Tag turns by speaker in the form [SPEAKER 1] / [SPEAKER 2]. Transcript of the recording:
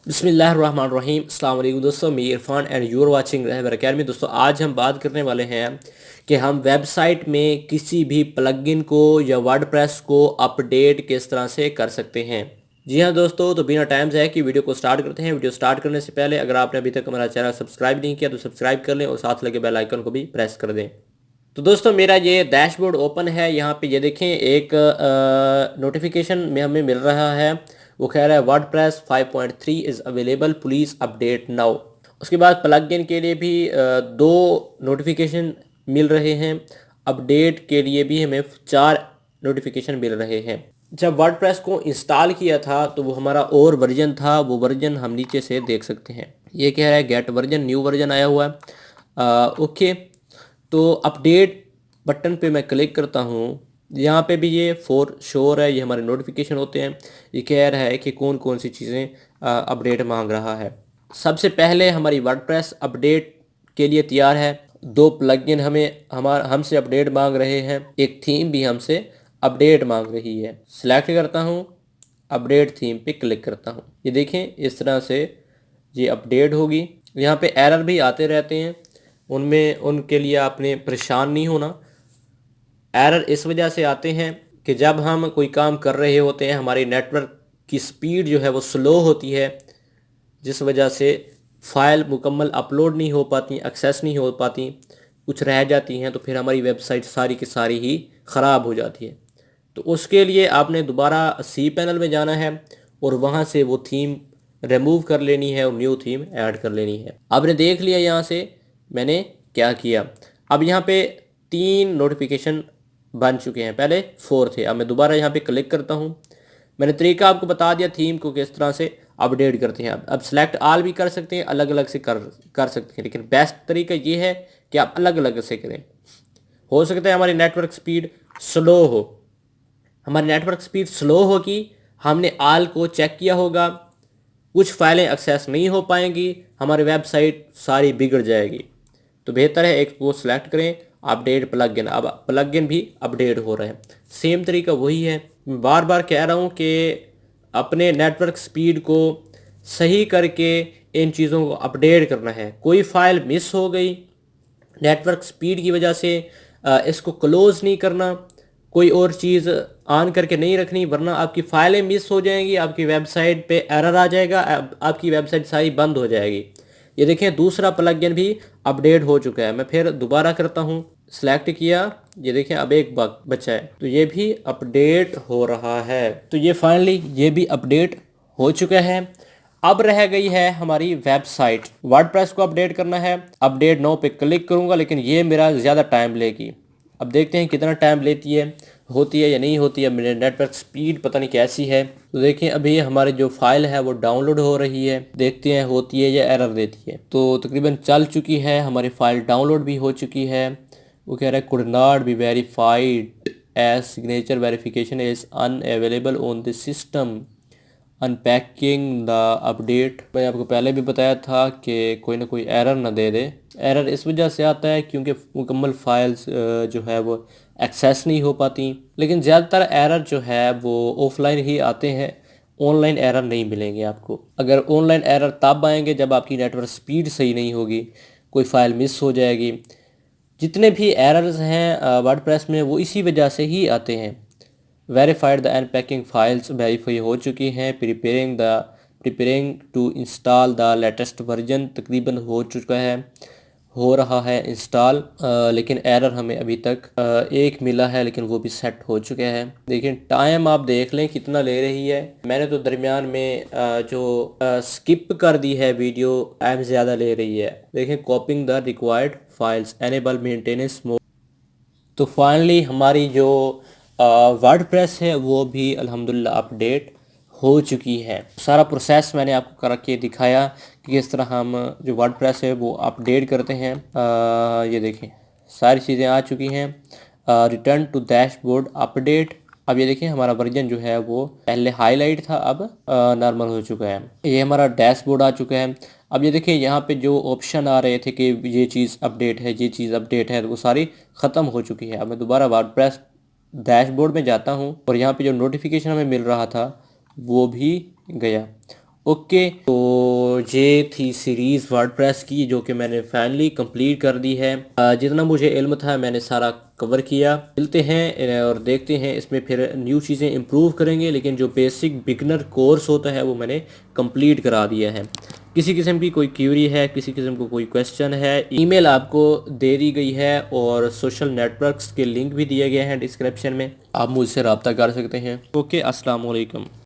[SPEAKER 1] बिस्मिल्लाहिर्रहमानिर्रहीम। अस्सलाम वालेकुम दोस्तों, मैं Irfan and you are watching Rahbar academy. दोस्तों आज हम बात करने वाले हैं कि हम वेबसाइट में किसी भी प्लगइन को या वर्डप्रेस को अपडेट किस तरह से कर सकते हैं। जी हाँ दोस्तों, तो बिना टाइम ज़ाया कि वीडियो को स्टार्ट करते हैं। वीडियो स्टार्ट करने से पहले अगर आपने अभी तक हमारा चैनल सब्सक्राइब नहीं किया तो सब्सक्राइब कर लें और साथ लगे बेल आइकन को भी प्रेस कर दें। तो दोस्तों मेरा ये डैशबोर्ड ओपन है। यहाँ पे ये देखें, एक नोटिफिकेशन में हमें मिल रहा है। वो कह रहा है WordPress 5.3 is available, please update now. उसके बाद प्लगइन के लिए भी दो नोटिफिकेशन मिल रहे हैं। अपडेट के लिए भी हमें 4 नोटिफिकेशन मिल रहे हैं। जब वर्डप्रेस को इंस्टॉल किया था तो वो हमारा और वर्जन था, वो वर्जन हम नीचे से देख सकते हैं। ये कह रहा है गेट वर्जन, न्यू वर्जन आया हुआ है। ओके, तो अपडेट बटन पे मैं क्लिक करता हूँ। यहाँ पे भी ये फॉर श्योर है, ये हमारे नोटिफिकेशन होते हैं। ये कह रहा है कि कौन कौन सी चीज़ें अपडेट मांग रहा है। सबसे पहले हमारी वर्डप्रेस अपडेट के लिए तैयार है। 2 प्लगइन हमसे अपडेट मांग रहे हैं। एक थीम भी हमसे अपडेट मांग रही है। सिलेक्ट करता हूँ, अपडेट थीम पे क्लिक करता हूँ। ये देखें, इस तरह से ये अपडेट होगी। यहाँ पे एरर भी आते रहते हैं, उनके लिए आपने परेशान नहीं होना। एरर इस वजह से आते हैं कि जब हम कोई काम कर रहे होते हैं, हमारी नेटवर्क की स्पीड जो है वो स्लो होती है, जिस वजह से फ़ाइल मुकम्मल अपलोड नहीं हो पाती, एक्सेस नहीं हो पाती, कुछ रह जाती हैं, तो फिर हमारी वेबसाइट सारी की सारी ही ख़राब हो जाती है। तो उसके लिए आपने दोबारा सी पैनल में जाना है और वहाँ से वो थीम रिमूव कर लेनी है और न्यू थीम ऐड कर लेनी है। आपने देख लिया यहाँ से मैंने क्या किया। अब यहाँ पे 3 नोटिफिकेशन बन चुके हैं, पहले 4 थे। अब मैं दोबारा यहाँ पे क्लिक करता हूँ। मैंने तरीका आपको बता दिया थीम को किस तरह से अपडेट करते हैं। अब सेलेक्ट आल भी कर सकते हैं, अलग अलग से कर सकते हैं, लेकिन बेस्ट तरीका ये है कि आप अलग अलग से करें। हो सकता है हमारी नेटवर्क स्पीड स्लो हो, हमारी नेटवर्क स्पीड स्लो होगी, हमने आल को चेक किया होगा, कुछ फाइलें एक्सेस नहीं हो पाएंगी, हमारी वेबसाइट सारी बिगड़ जाएगी। तो बेहतर है एक को सिलेक्ट करें, अपडेट प्लगइन। अब प्लगइन भी अपडेट हो रहे हैं। सेम तरीका वही है। मैं बार बार कह रहा हूँ कि अपने नेटवर्क स्पीड को सही करके इन चीज़ों को अपडेट करना है। कोई फाइल मिस हो गई नेटवर्क स्पीड की वजह से, इसको क्लोज नहीं करना, कोई और चीज़ ऑन करके नहीं रखनी, वरना आपकी फ़ाइलें मिस हो जाएंगी, आपकी वेबसाइट पे एरर आ जाएगा, आपकी वेबसाइट सारी बंद हो जाएगी। ये देखें, दूसरा प्लगइन भी अपडेट हो चुका है। मैं फिर दोबारा करता हूँ, सेलेक्ट किया, ये देखें अब एक बचा है, तो ये भी अपडेट हो रहा है। तो ये फाइनली ये भी अपडेट हो चुका है। अब रह गई है हमारी वेबसाइट। वर्डप्रेस को अपडेट करना है। अपडेट नो पे क्लिक करूंगा, लेकिन ये मेरा ज़्यादा टाइम लेगी। अब देखते हैं कितना टाइम लेती है, होती है या नहीं होती है। मेरे नेटवर्क स्पीड पता नहीं कैसी है। तो देखें, अभी हमारी जो फाइल है वो डाउनलोड हो रही है। देखते हैं होती है या एरर देती है। तो तकरीबन चल चुकी है, हमारी फाइल डाउनलोड भी हो चुकी है। वो कह रहा है could not be verified as signature verification is unavailable on this system, unpacking the update. मैंने आपको पहले भी बताया था कि कोई ना कोई एरर ना दे दे। एरर इस वजह से आता है क्योंकि मुकम्मल फाइल्स जो है वो एक्सेस नहीं हो पाती। लेकिन ज़्यादातर एरर जो है वो ऑफलाइन ही आते हैं, ऑनलाइन एरर नहीं मिलेंगे आपको। अगर ऑनलाइन एरर तब आएंगे जब आपकी नेटवर्क स्पीड सही नहीं होगी, कोई फ़ाइल मिस हो जाएगी। जितने भी एरर्स हैं वर्डप्रेस में वो इसी वजह से ही आते हैं। Verified the unpacking files verify हो चुकी हैं। Preparing to install the latest version तकरीबन हो चुका है, हो रहा है इंस्टॉल। लेकिन एरर हमें अभी तक एक मिला है, लेकिन वो भी सेट हो चुके हैं। लेकिन टाइम आप देख लें कितना ले रही है। मैंने तो दरमियान में जो स्किप कर दी है वीडियो, टाइम ज़्यादा ले रही है। देखें, copying the required files, enable maintenance mode. तो फाइनली हमारी जो वर्डप्रेस है वो भी अल्हम्दुलिल्लाह अपडेट हो चुकी है। सारा प्रोसेस मैंने आपको करके दिखाया कि किस तरह हम जो वर्डप्रेस है वो अपडेट करते हैं। ये देखें, सारी चीज़ें आ चुकी हैं। Return to dashboard update. अब ये देखें, हमारा वर्जन जो है वो पहले हाईलाइट था, अब नॉर्मल हो चुका है। ये हमारा डैशबोर्ड आ चुका है। अब ये देखिए, यहाँ पे जो ऑप्शन आ रहे थे कि ये चीज़ अपडेट है, ये चीज़ अपडेट है, तो वो सारी ख़त्म हो चुकी है। अब मैं दोबारा वर्डप्रेस डैशबोर्ड में जाता हूँ और यहाँ पे जो नोटिफिकेशन हमें मिल रहा था वो भी गया। ओके, तो ये थी सीरीज़ वर्डप्रेस की जो कि मैंने फाइनली कंप्लीट कर दी है। जितना मुझे इल्म था मैंने सारा कवर किया। मिलते हैं और देखते हैं इसमें फिर न्यू चीज़ें इम्प्रूव करेंगे, लेकिन जो बेसिक बिगनर कोर्स होता है वो मैंने कंप्लीट करा दिया है। किसी किस्म की कोई क्यूरी है, किसी किस्म को कोई क्वेश्चन है, ईमेल आपको दे दी गई है और सोशल नेटवर्क्स के लिंक भी दिए गए हैं डिस्क्रिप्शन में, आप मुझसे रब्ता कर सकते हैं। ओके, अस्सलाम वालेकुम।